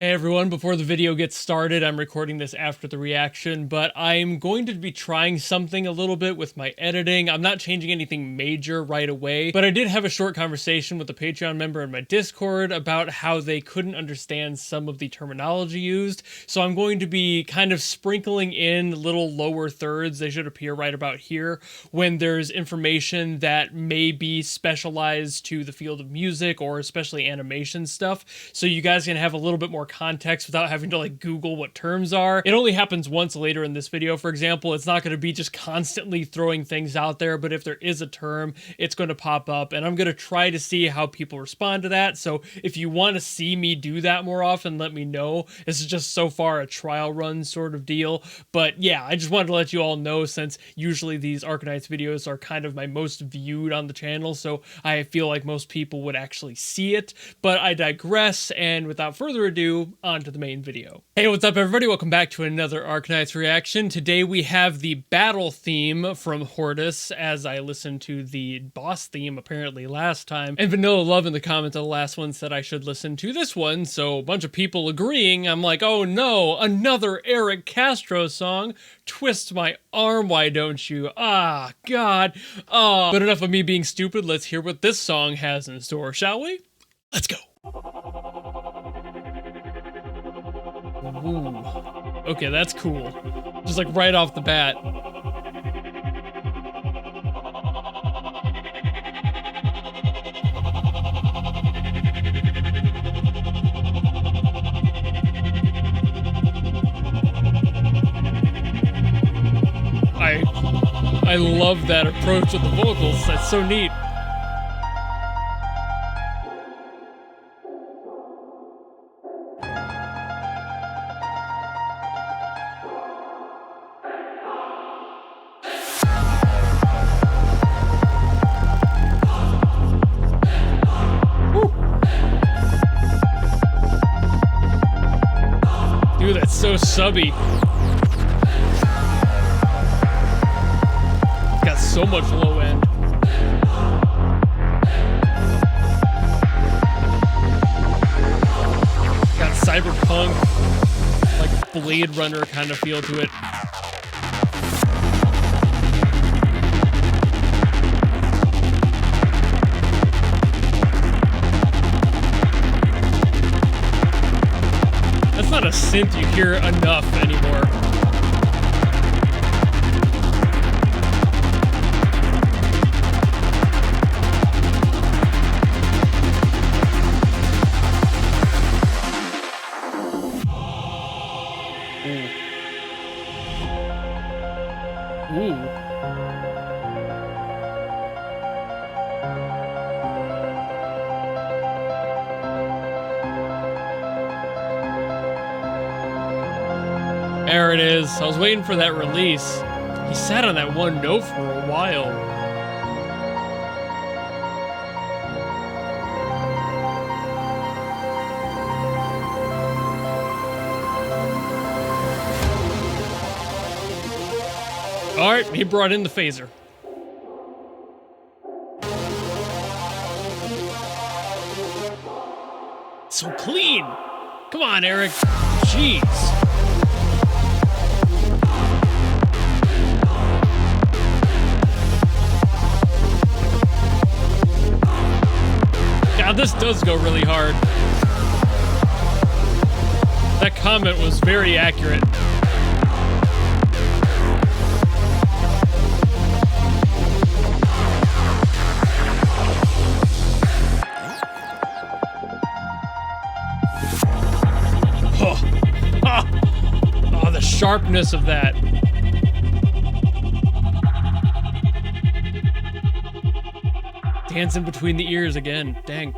Hey everyone, before the video gets started, I'm recording this after the reaction, but I'm going to be trying something a little bit with my editing. I'm not changing anything major right away, but I did have a short conversation with a Patreon member in my Discord about how they couldn't understand some of the terminology used. So I'm going to be kind of sprinkling in little lower thirds, they should appear right about here, when there's information that may be specialized to the field of music or especially animation stuff, so you guys can have a little bit more context without having to like Google what terms are. It only happens once later in this video, for example. It's not going to be just constantly throwing things out there, but if there is a term, it's going to pop up, and I'm going to try to see how people respond to that. So if you want to see me do that more often, let me know. This is just so far a trial run sort of deal, but yeah, I just wanted to let you all know, since usually these Arknights videos are kind of my most viewed on the channel, so I feel like most people would actually see it. But I digress, and without further ado, on to the main video. Hey, what's up everybody? Welcome back to another Arknights reaction. Today we have the battle theme from Hortus, as I listened to the boss theme apparently last time, and Vanilla Love in the comments of the last one said I should listen to this one, so a bunch of people agreeing. I'm like, oh no, another Erik Castro song. Twist my arm, why don't you? Ah, God. But enough of me being stupid, let's hear what this song has in store, shall we? Let's go. Ooh. Okay, that's cool. Just like right off the bat. I love that approach with the vocals. That's so neat. Dude, that's so subby. Got so much low end. Got cyberpunk, like Blade Runner kind of feel to it. That's not a synth you hear enough anymore. Ooh. There it is. I was waiting for that release. He sat on that one note for a while. Alright, he brought in the phaser. So clean! Come on, Erik. Jeez. God, this does go really hard. That comment was very accurate. Oh, the sharpness of that. Dancing between the ears again. Dang.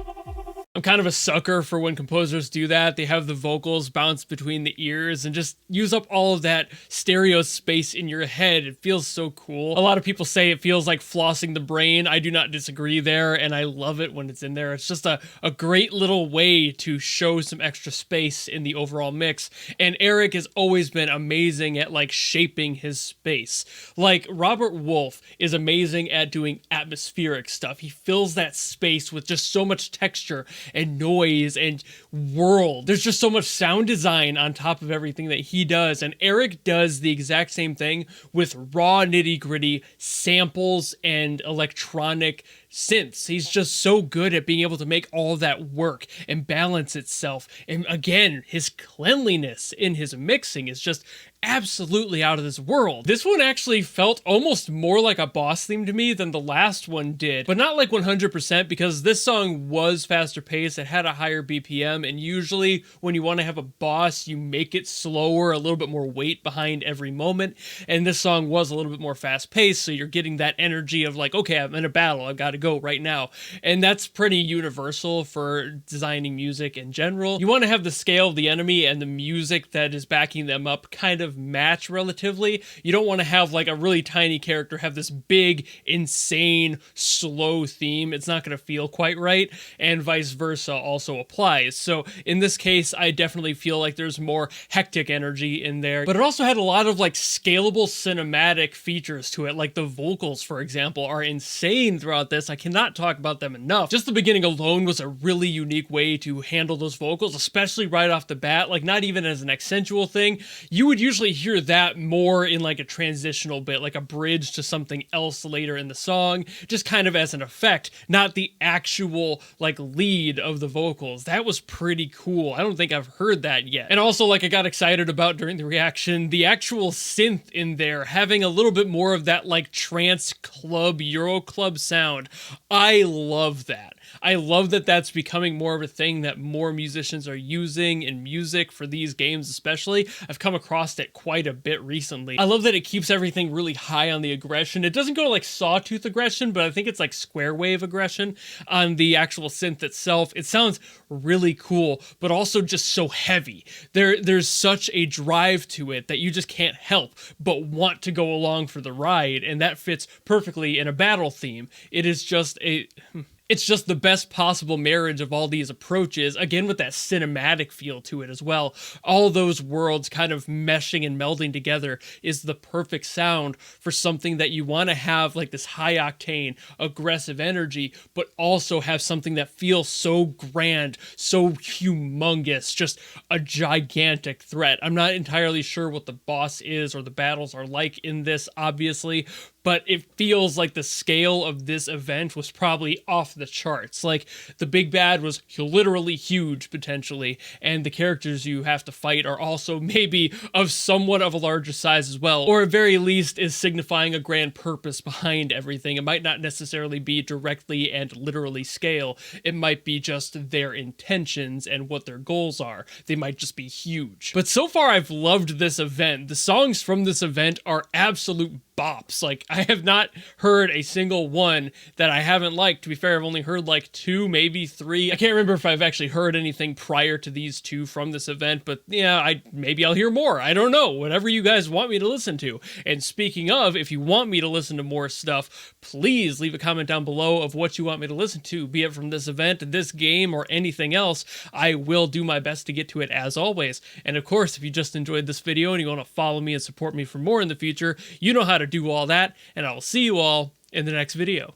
I'm kind of a sucker for when composers do that. They have the vocals bounce between the ears and just use up all of that stereo space in your head. It feels so cool. A lot of people say it feels like flossing the brain. I do not disagree there, and I love it when it's in there. It's just a great little way to show some extra space in the overall mix. And Erik has always been amazing at like shaping his space. Like Robert Wolf is amazing at doing atmospheric stuff. He fills that space with just so much texture and noise and world. There's just so much sound design on top of everything that he does, and Erik does the exact same thing with raw nitty-gritty samples and electronic synths. He's just so good at being able to make all of that work and balance itself. And again, his cleanliness in his mixing is just absolutely out of this world. This one actually felt almost more like a boss theme to me than the last one did, but not like 100%, because this song was faster paced, it had a higher BPM, and usually when you want to have a boss, you make it slower, a little bit more weight behind every moment, and this song was a little bit more fast paced, so you're getting that energy of like, okay, I'm in a battle, I've got to go right now. And that's pretty universal for designing music in general. You want to have the scale of the enemy and the music that is backing them up kind of match relatively. You don't want to have like a really tiny character have this big, insane, slow theme. It's not going to feel quite right, and vice versa also applies. So in this case, I definitely feel like there's more hectic energy in there, but it also had a lot of like scalable cinematic features to it. Like the vocals, for example, are insane throughout this. I cannot talk about them enough. Just the beginning alone was a really unique way to handle those vocals, especially right off the bat, like not even as an accentual thing. You would usually hear that more in like a transitional bit, like a bridge to something else later in the song, just kind of as an effect, not the actual like lead of the vocals. That was pretty cool. I don't think I've heard that yet. And also, like I got excited about during the reaction, the actual synth in there having a little bit more of that like trance club, Euro club sound. I love that. I love that that's becoming more of a thing that more musicians are using in music for these games especially. I've come across it quite a bit recently. I love that it keeps everything really high on the aggression. It doesn't go like sawtooth aggression, but I think it's like square wave aggression on the actual synth itself. It sounds really cool, but also just so heavy. There's such a drive to it that you just can't help but want to go along for the ride, and that fits perfectly in a battle theme. It's just the best possible marriage of all these approaches, again with that cinematic feel to it as well. All those worlds kind of meshing and melding together is the perfect sound for something that you want to have like this high octane, aggressive energy, but also have something that feels so grand, so humongous, just a gigantic threat. I'm not entirely sure what the boss is or the battles are like in this, obviously, but it feels like the scale of this event was probably off the charts. Like, the big bad was literally huge, potentially, and the characters you have to fight are also maybe of somewhat of a larger size as well, or at very least is signifying a grand purpose behind everything. It might not necessarily be directly and literally scale. It might be just their intentions and what their goals are. They might just be huge. But so far, I've loved this event. The songs from this event are absolute bops. Like, I have not heard a single one that I haven't liked. To be fair, I've only heard like 2, maybe 3. I can't remember if I've actually heard anything prior to these 2 from this event, but yeah, maybe I'll hear more. I don't know. Whatever you guys want me to listen to. And speaking of, if you want me to listen to more stuff, please leave a comment down below of what you want me to listen to, be it from this event, this game, or anything else. I will do my best to get to it as always. And of course, if you just enjoyed this video and you want to follow me and support me for more in the future, you know how to do all that, and I will see you all in the next video.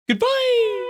Goodbye!